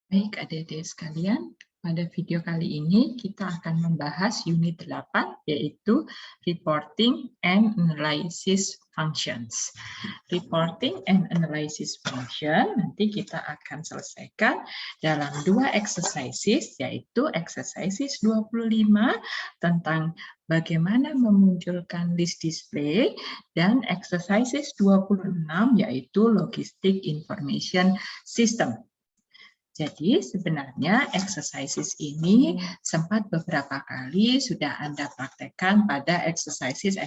Baik adik-adik sekalian, pada video kali ini kita akan membahas unit 8 yaitu Reporting and Analysis Functions. Reporting and Analysis Function nanti kita akan selesaikan dalam 2 exercises yaitu exercises 25 tentang bagaimana memunculkan list display dan exercises 26 yaitu Logistic Information System. Jadi sebenarnya exercises ini sempat beberapa kali sudah Anda praktekkan pada exercises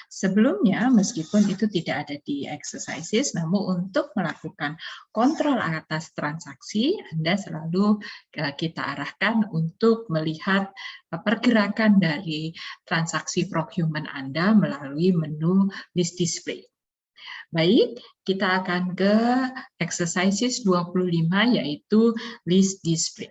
sebelumnya, meskipun itu tidak ada di exercises, namun untuk melakukan kontrol atas transaksi, Anda selalu kita arahkan untuk melihat pergerakan dari transaksi procurement Anda melalui menu list display. Baik, kita akan ke exercises 25 yaitu list display.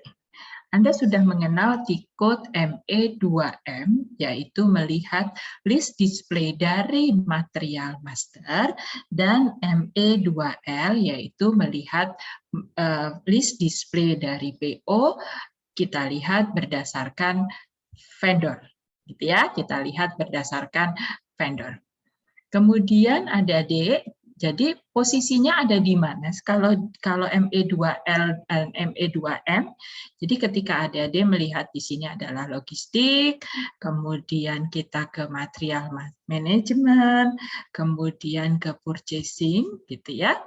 Anda sudah mengenal T-code ME2M, yaitu melihat list display dari material master, dan ME2L, yaitu melihat list display dari PO, kita lihat berdasarkan vendor. Gitu ya, kita lihat berdasarkan vendor. Kemudian ada D, jadi posisinya ada di mana? Kalau ME2L dan ME2M, jadi ketika adik-adik melihat di sini adalah logistik, kemudian kita ke material management, kemudian ke purchasing, gitu ya.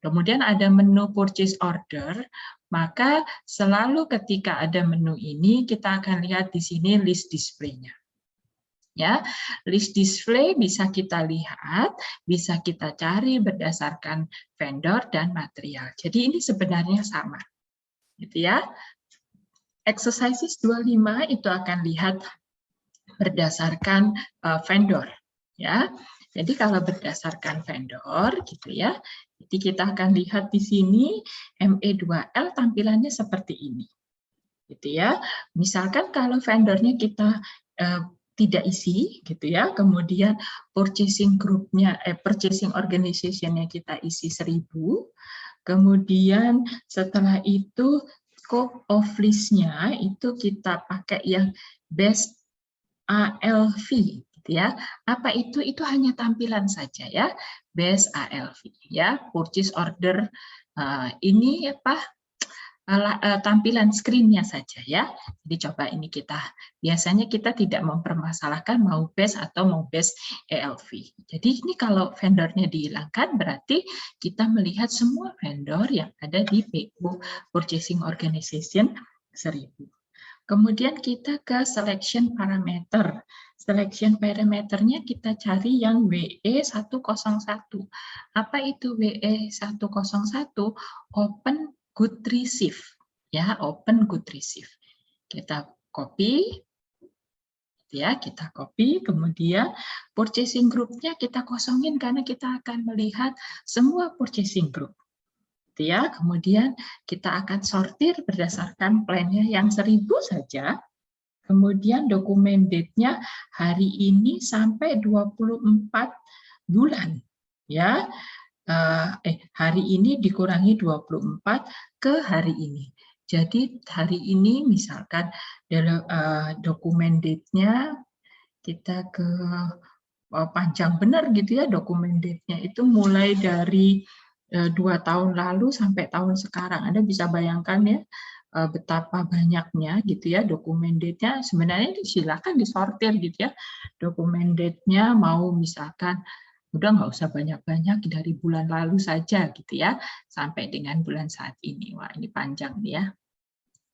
Kemudian ada menu purchase order, maka selalu ketika ada menu ini kita akan lihat di sini list display-nya. Ya, list display bisa kita lihat, bisa kita cari berdasarkan vendor dan material. Jadi ini sebenarnya sama, gitu ya. Exercises 25 itu akan lihat berdasarkan vendor, ya. Jadi kalau berdasarkan vendor, gitu ya. Jadi kita akan lihat di sini ME2L tampilannya seperti ini, gitu ya. Misalkan kalau vendornya kita tidak isi, gitu ya. Kemudian purchasing grupnya, purchasing organization-nya kita isi 1000. Kemudian setelah itu scope of list-nya itu kita pakai yang base ALV, gitu ya. Apa itu? Itu hanya tampilan saja ya. Base ALV ya. Purchase order ini apa? Tampilan screen-nya saja ya. Jadi coba ini biasanya kita tidak mempermasalahkan mau base atau mau base ALV. Jadi ini kalau vendornya dihilangkan berarti kita melihat semua vendor yang ada di PO Purchasing Organization 1000. Kemudian kita ke selection parameter. Selection parameternya kita cari yang WE101. Apa itu WE101? Open Good Receive, ya, Open Good Receive. Kita copy, ya, kita copy. Kemudian purchasing group-nya kita kosongin karena kita akan melihat semua purchasing group. Ya, kemudian kita akan sortir berdasarkan plan-nya yang 1000 saja. Kemudian dokumen date-nya hari ini sampai 24 bulan, ya. Hari ini dikurangi 24 ke hari ini. Jadi hari ini misalkan dokumen date-nya kita ke panjang benar gitu ya, dokumen date-nya itu mulai dari 2 tahun lalu sampai tahun sekarang. Anda bisa bayangkan ya betapa banyaknya gitu ya dokumen date-nya. Sebenarnya silakan disortir gitu ya. Dokumen date-nya mau misalkan udah nggak usah banyak-banyak dari bulan lalu saja gitu ya, sampai dengan bulan saat ini. Wah, ini panjang nih ya.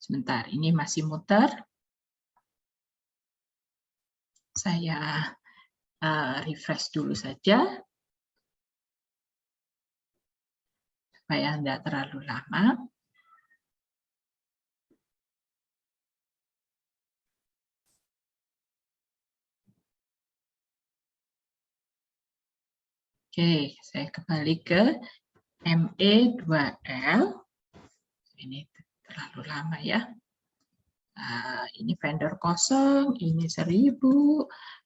Sebentar, ini masih muter. Saya refresh dulu saja, supaya tidak terlalu lama. Oke, saya kembali ke ME2L. Ini terlalu lama ya. Ini vendor kosong, ini 1000,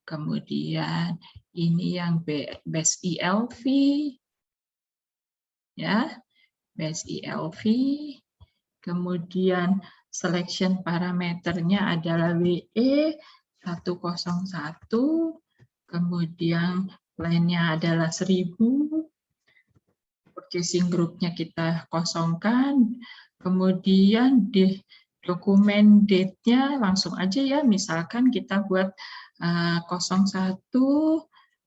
kemudian ini yang base ELV, ya, base ELV, kemudian selection parameternya adalah WE 101, kemudian lainnya adalah 1000, purchasing grupnya kita kosongkan, kemudian di dokumen date-nya langsung aja ya, misalkan kita buat 01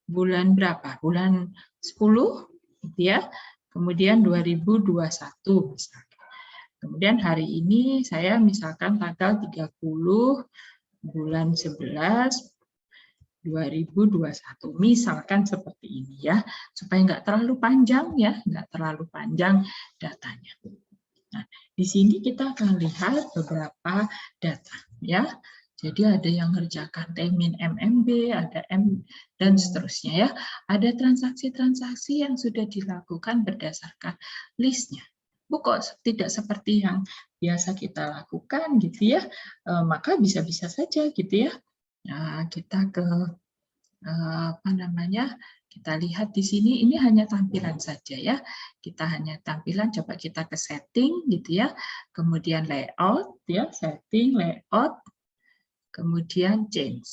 bulan berapa? Bulan 10 gitu ya. Kemudian 2021 misalkan. Kemudian hari ini saya misalkan tanggal 30 bulan 11 2021, misalkan seperti ini ya, supaya nggak terlalu panjang ya, nggak terlalu panjang datanya. Nah, di sini kita akan lihat beberapa data ya. Jadi ada yang ngerjakan T-min MMB, ada M dan seterusnya ya. Ada transaksi-transaksi yang sudah dilakukan berdasarkan listnya. Bu, kok tidak seperti yang biasa kita lakukan gitu ya? Maka bisa-bisa saja gitu ya. Nah, kita ke apa namanya? Kita lihat di sini, ini hanya tampilan saja ya. Kita hanya tampilan, coba kita ke setting gitu ya. Kemudian layout ya, setting, layout, kemudian change.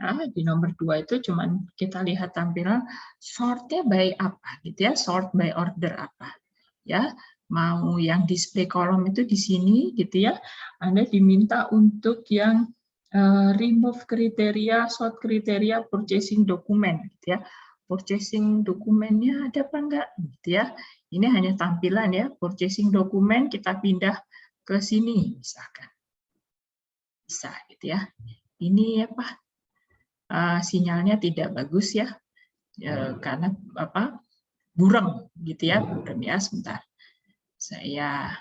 Nah, di nomor 2 itu cuman kita lihat tampilan sortnya by apa gitu ya, sort by order apa. Ya, mau yang display kolom itu di sini gitu ya. Anda diminta untuk yang remove kriteria, sort kriteria, purchasing dokumen, gitu ya. Purchasing dokumennya ada apa enggak, gitu ya. Ini hanya tampilan ya, purchasing dokumen kita pindah ke sini, misalkan. Bisa, gitu ya. Ini apa? Sinyalnya tidak bagus ya, karena apa? Burem, gitu ya, burem ya. Sebentar, saya.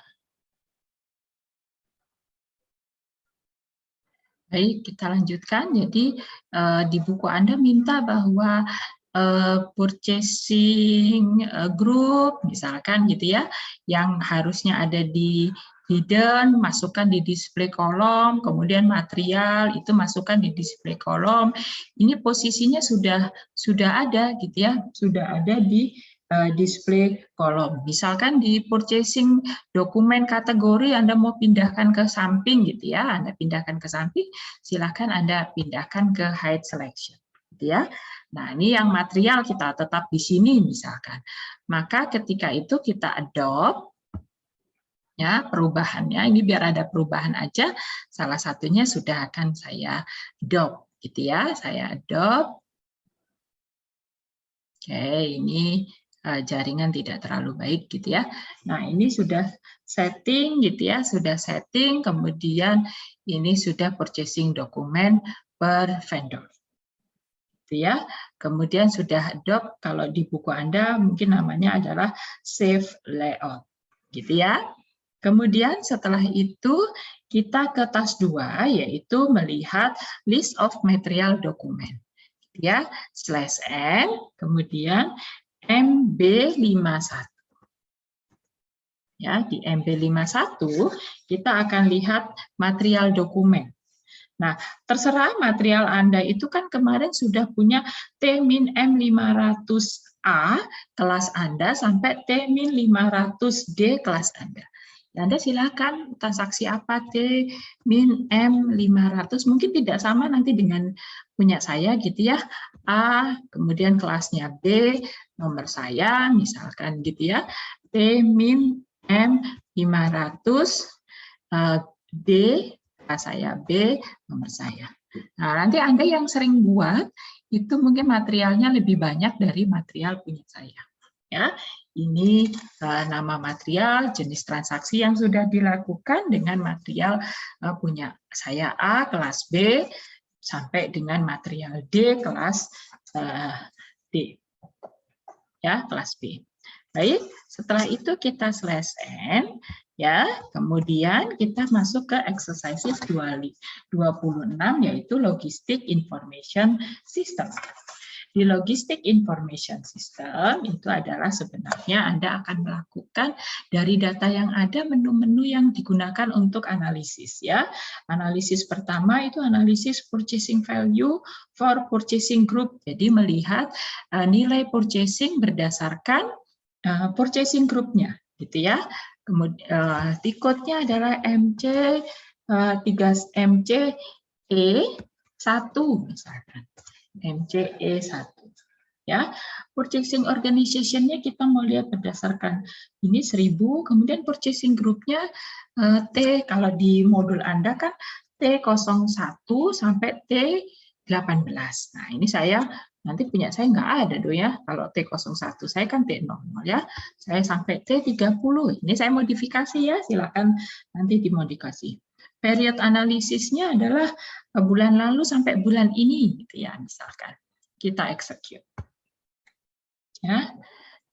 Baik, kita lanjutkan. Jadi di buku Anda minta bahwa purchasing group, misalkan gitu ya, yang harusnya ada di hidden, masukkan di display kolom, kemudian material itu masukkan di display kolom. Ini posisinya sudah ada gitu ya, sudah ada di display kolom. Misalkan di purchasing dokumen kategori Anda mau pindahkan ke samping gitu ya, Anda pindahkan ke samping, silakan Anda pindahkan ke hide selection gitu ya. Nah, ini yang material kita tetap di sini misalkan. Maka ketika itu kita adopt ya perubahannya, ini biar ada perubahan aja, salah satunya sudah akan saya adopt gitu ya, saya adopt. Oke, ini jaringan tidak terlalu baik gitu ya. Nah, ini sudah setting gitu ya, sudah setting, kemudian ini sudah purchasing dokumen per vendor. Gitu ya. Kemudian sudah adopt, kalau di buku Anda mungkin namanya adalah save layout. Gitu ya. Kemudian setelah itu kita ke task 2 yaitu melihat list of material document. Ya, /n, kemudian MB51. Ya, di MB51 kita akan lihat material dokumen. Nah, terserah material Anda itu kan kemarin sudah punya T-M500A kelas Anda sampai T-500D kelas Anda. Anda silakan transaksi apa T-M500, mungkin tidak sama nanti dengan punya saya gitu ya. A, kemudian kelasnya B, nomor saya misalkan gitu ya. T-M500 D, kelas saya B, nomor saya. Nah, nanti Anda yang sering buat itu mungkin materialnya lebih banyak dari material punya saya. Ya, ini nama material, jenis transaksi yang sudah dilakukan dengan material punya saya A, kelas B, sampai dengan material D, kelas D. Ya, kelas B. Baik, setelah itu kita /n, ya, kemudian kita masuk ke exercises 26, yaitu Logistic Information System. Di Logistic Information System itu adalah sebenarnya Anda akan melakukan dari data yang ada menu-menu yang digunakan untuk analisis ya. Analisis pertama itu analisis purchasing value for purchasing group. Jadi melihat nilai purchasing berdasarkan purchasing group-nya gitu ya. Kemudian T-code-nya adalah MC3MCE1 misalkan. MCE1. Ya, purchasing organization-nya kita mau lihat berdasarkan ini 1000, kemudian purchasing group-nya T, kalau di modul Anda kan T01 sampai T18. Nah, ini saya nanti punya saya nggak ada do ya, kalau T01, saya kan T00 ya, saya sampai T30. Ini saya modifikasi ya, silakan nanti dimodifikasi. Period analisisnya adalah bulan lalu sampai bulan ini, gitu ya, misalkan kita execute. Ya,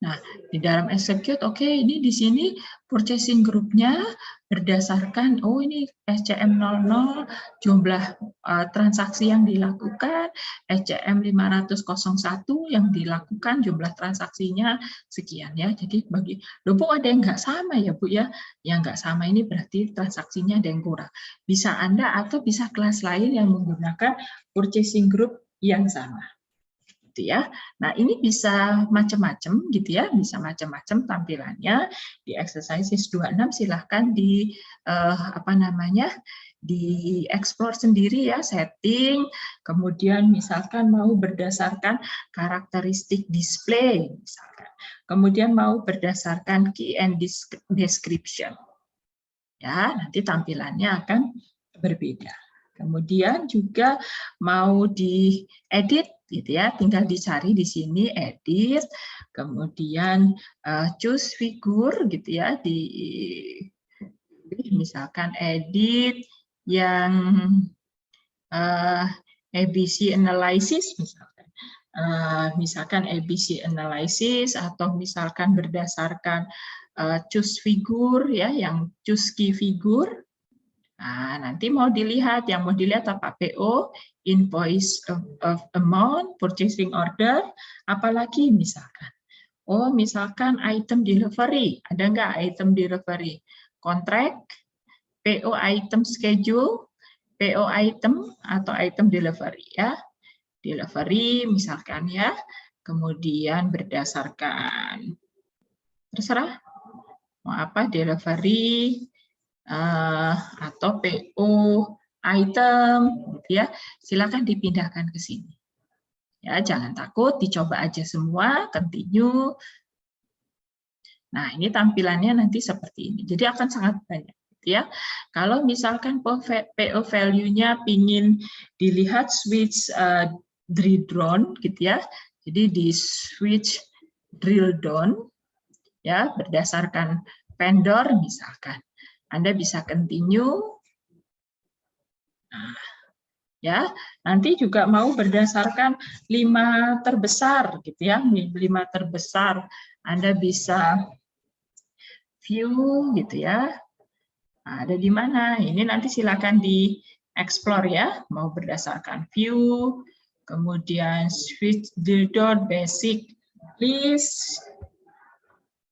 nah di dalam execute, oke, ini di sini purchasing group-nya berdasarkan, oh ini SCM 00 jumlah transaksi yang dilakukan, SCM 501 yang dilakukan jumlah transaksinya sekian ya. Jadi bagi, loh Bu ada yang nggak sama ya Bu ya, yang nggak sama ini berarti transaksinya ada yang kurang. Bisa Anda atau bisa kelas lain yang menggunakan purchasing group yang sama. Ya. Nah, ini bisa macam-macam gitu ya, bisa macam-macam tampilannya. Di exercises 26 silahkan di di explore sendiri ya, setting, kemudian misalkan mau berdasarkan karakteristik display misalkan. Kemudian mau berdasarkan key and description. Ya, nanti tampilannya akan berbeda. Kemudian juga mau diedit gitu ya, tinggal dicari di sini edit, kemudian choose figure gitu ya, di misalkan edit yang ABC analysis misalkan. Misalkan ABC analysis atau misalkan berdasarkan choose figure ya, yang choose key figure. Nah, nanti mau dilihat, yang mau dilihat apa? PO, invoice of amount, purchasing order, apalagi misalkan. Oh, misalkan item delivery, ada nggak item delivery? Contract, PO item schedule, PO item atau item delivery ya. Delivery misalkan ya. Kemudian berdasarkan, terserah mau apa, delivery, atau PO item gitu ya, silakan dipindahkan ke sini ya, jangan takut, dicoba aja semua, continue. Nah, ini tampilannya nanti seperti ini, jadi akan sangat banyak gitu ya. Kalau misalkan PO value-nya pingin dilihat switch drill down gitu ya, jadi di switch drill down ya, berdasarkan vendor misalkan Anda bisa continue. Nah, ya, nanti juga mau berdasarkan 5 terbesar gitu ya, 5 terbesar. Anda bisa view gitu ya. Nah, ada di mana? Ini nanti silakan di explore ya, mau berdasarkan view, kemudian switch drill basic list,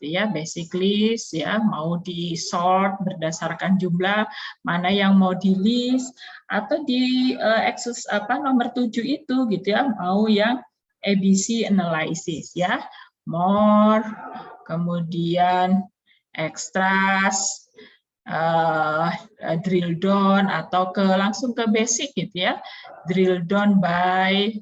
ya basic list ya, mau di sort berdasarkan jumlah mana yang mau di list, atau di nomor 7 itu gitu ya, mau yang ABC analysis ya, more, kemudian extras, drill down, atau langsung ke basic gitu ya, drill down by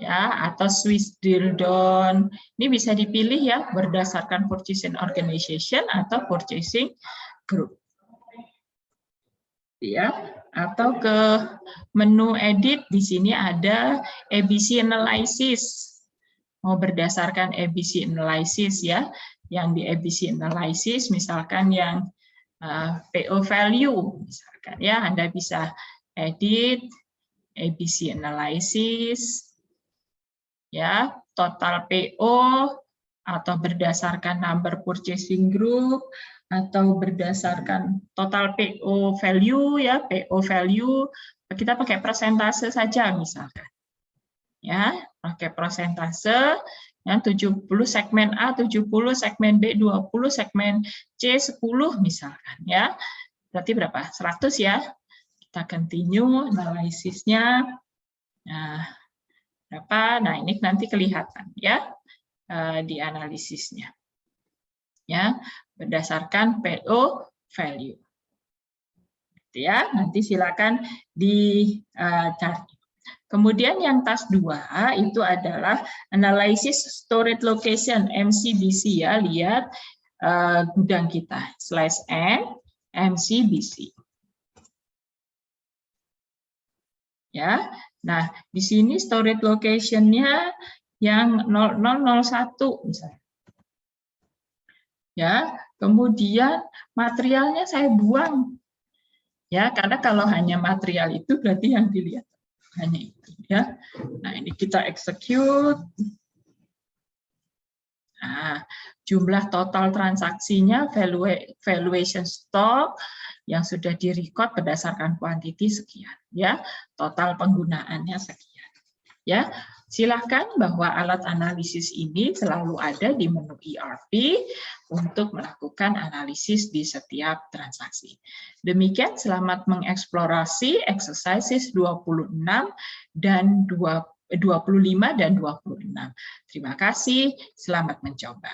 ya, atau switch drill down. Ini bisa dipilih ya berdasarkan purchasing organization atau purchasing group. Ya, atau ke menu edit, di sini ada ABC analysis. Mau berdasarkan ABC analysis ya. Yang di ABC analysis misalkan yang PO value misalkan ya, Anda bisa edit ABC analysis ya, total PO, atau berdasarkan number purchasing group, atau berdasarkan total PO value ya, PO value kita pakai persentase saja misalkan ya, pakai persentase yang 70 segmen A, 70 segmen B, 20 segmen C, 10 misalkan ya, berarti berapa? 100 ya. Kita continue analisisnya. Nah, berapa? Nah, ini nanti kelihatan ya di analisisnya. ya, berdasarkan PO value. Ya, nanti silakan dicari. Kemudian yang task 2 itu adalah analysis storage location MCBC, ya, lihat gudang kita /n MCBC. Ya, nah di sini storage location-nya yang 0001 misalnya. Ya, kemudian materialnya saya buang. Ya, karena kalau hanya material itu berarti yang dilihat hanya itu, ya. Nah, ini kita execute. Nah, jumlah total transaksinya valuation stock yang sudah direcord berdasarkan quantity sekian, ya. Total penggunaannya sekian. Ya, silakan bahwa alat analisis ini selalu ada di menu ERP untuk melakukan analisis di setiap transaksi. Demikian, selamat mengeksplorasi exercises 25 dan 26. Terima kasih, selamat mencoba.